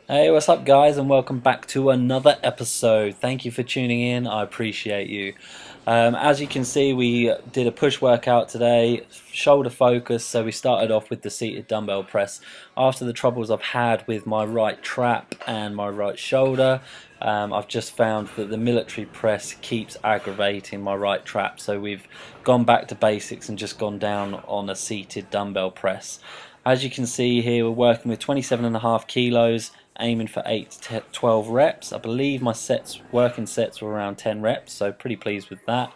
Hey, what's up, guys, and welcome back to another episode. Thank you for tuning in. I appreciate you. As you can see, we did a push workout today, shoulder focus. So we started off with the seated dumbbell press. After the troubles I've had with my right trap and my right shoulder, I've just found that the military press keeps aggravating my right trap. So we've gone back to basics and just gone down on a seated dumbbell press. As you can see here, we're working with 27.5 kilos, aiming for 8 to 12 reps. I believe my working sets were around 10 reps, so pretty pleased with that.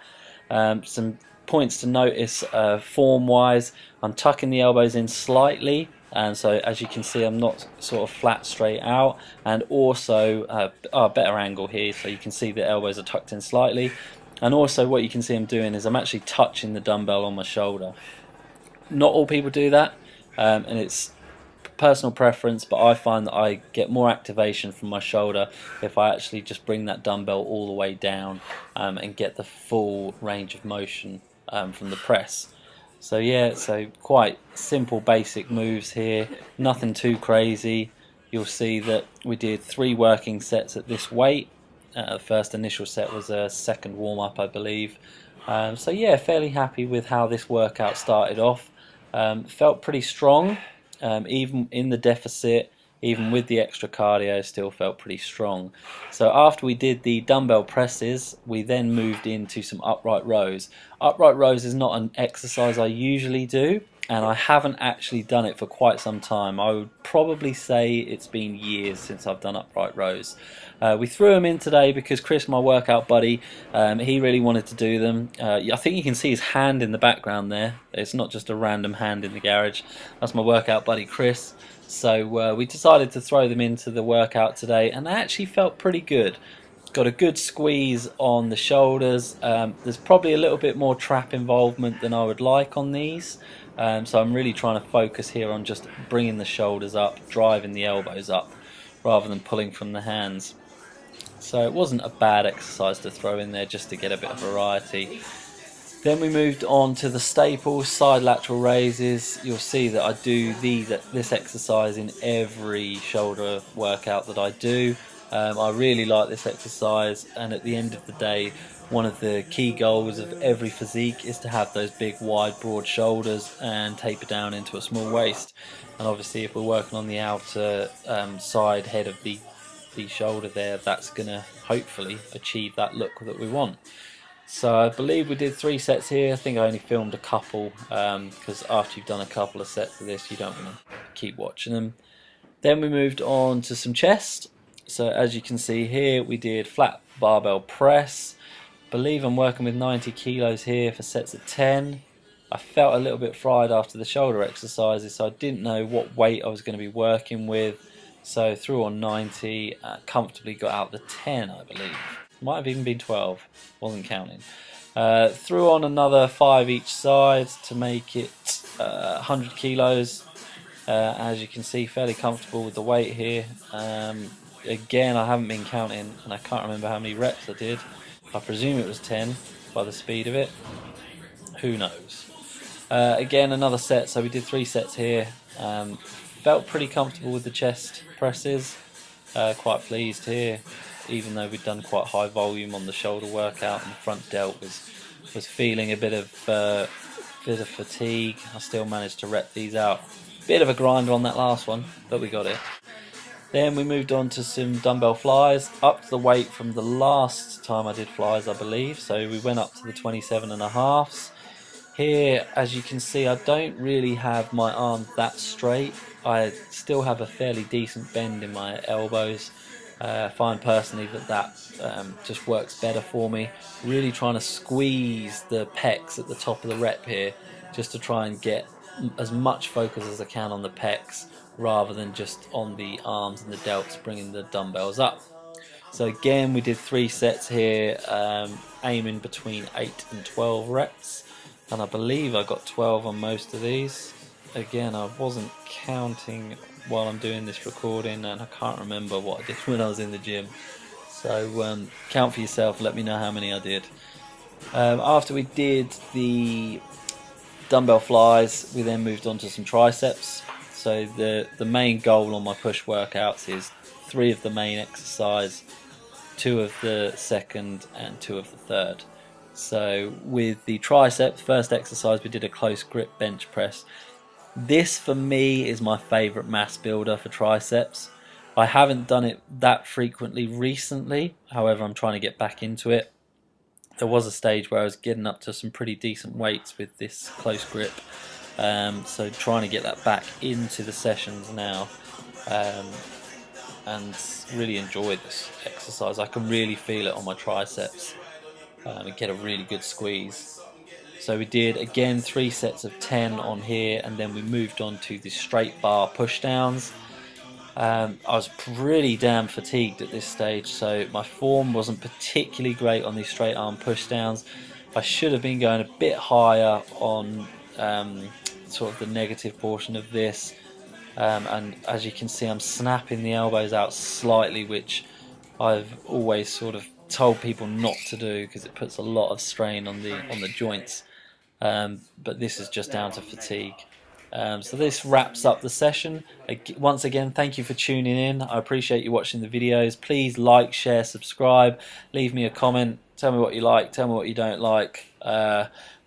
Some points to notice form wise, I'm tucking the elbows in slightly, and so as you can see I'm not sort of flat straight out, and also a better angle here, so you can see the elbows are tucked in slightly. And also what you can see I'm doing is I'm actually touching the dumbbell on my shoulder. Not all people do that, and it's personal preference, but I find that I get more activation from my shoulder if I actually just bring that dumbbell all the way down and get the full range of motion from the press. So yeah, so quite simple basic moves here, nothing too crazy. You'll see that we did 3 working sets at this weight. The first initial set was a second warm-up, I believe. So yeah, fairly happy with how this workout started off. Felt pretty strong, even in the deficit, even with the extra cardio, still felt pretty strong. So after we did the dumbbell presses, we then moved into some upright rows. Upright rows is not an exercise I usually do, and I haven't actually done it for quite some time. I would probably say it's been years since I've done upright rows. We threw them in today because Chris, my workout buddy, he really wanted to do them. I think you can see his hand in the background there. It's not just a random hand in the garage. That's my workout buddy Chris. So we decided to throw them into the workout today, and they actually felt pretty good. Got a good squeeze on the shoulders. There's probably a little bit more trap involvement than I would like on these. So I'm really trying to focus here on just bringing the shoulders up, driving the elbows up, rather than pulling from the hands. So it wasn't a bad exercise to throw in there just to get a bit of variety. Then we moved on to the staples, side lateral raises. You'll see that I do this exercise in every shoulder workout that I do. I really like this exercise, and at the end of the day, one of the key goals of every physique is to have those big, wide, broad shoulders and taper down into a small waist. And obviously if we're working on the outer side head of the shoulder there, that's going to hopefully achieve that look that we want. So I believe we did 3 sets here. I think I only filmed a couple because after you've done a couple of sets of this, you don't want to keep watching them. Then we moved on to some chest. So as you can see here, we did flat barbell press. I believe I'm working with 90 kilos here for sets of 10. I felt a little bit fried after the shoulder exercises, so I didn't know what weight I was going to be working with. So threw on 90, comfortably got out the 10, I believe. Might have even been 12, wasn't counting. Threw on another 5 each side to make it 100 kilos. As you can see, fairly comfortable with the weight here. Again, I haven't been counting, and I can't remember how many reps I did. I presume it was 10 by the speed of it. Who knows? Again, another set, so we did 3 sets here. Felt pretty comfortable with the chest presses. Quite pleased here, even though we'd done quite high volume on the shoulder workout, and the front delt was feeling a bit of fatigue. I still managed to rep these out. Bit of a grinder on that last one, but we got it. Then we moved on to some dumbbell flies, up to the weight from the last time I did flies, I believe. So we went up to the 27.5s. Here, as you can see, I don't really have my arms that straight. I still have a fairly decent bend in my elbows. I find personally that just works better for me. Really trying to squeeze the pecs at the top of the rep here, just to try and get as much focus as I can on the pecs, rather than just on the arms and the delts, bringing the dumbbells up. So again, we did 3 sets here, aiming between 8 and 12 reps. And I believe I got 12 on most of these. Again, I wasn't counting while I'm doing this recording, and I can't remember what I did when I was in the gym. So count for yourself, let me know how many I did. After we did the dumbbell flies, we then moved on to some triceps. So the main goal on my push workouts is 3 of the main exercise, 2 of the second and 2 of the third. So with the tricep, first exercise we did a close grip bench press. This for me is my favourite mass builder for triceps. I haven't done it that frequently recently, however I'm trying to get back into it. There was a stage where I was getting up to some pretty decent weights with this close grip, so trying to get that back into the sessions now, and really enjoy this exercise. I can really feel it on my triceps and get a really good squeeze. So we did again 3 sets of 10 on here, and then we moved on to the straight bar push downs. I was pretty damn fatigued at this stage, so my form wasn't particularly great on these straight arm push downs. I should have been going a bit higher on sort of the negative portion of this, and as you can see I'm snapping the elbows out slightly, which I've always sort of told people not to do because it puts a lot of strain on the joints, but this is just down to fatigue. So this wraps up the session. Once again, thank you for tuning in. I appreciate you watching the videos. Please like, share, subscribe, leave me a comment, tell me what you like, tell me what you don't like.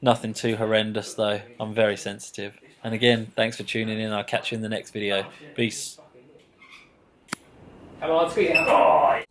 Nothing too horrendous though, I'm very sensitive. And again, thanks for tuning in. I'll catch you in the next video. Peace. Come on, squeeze it out.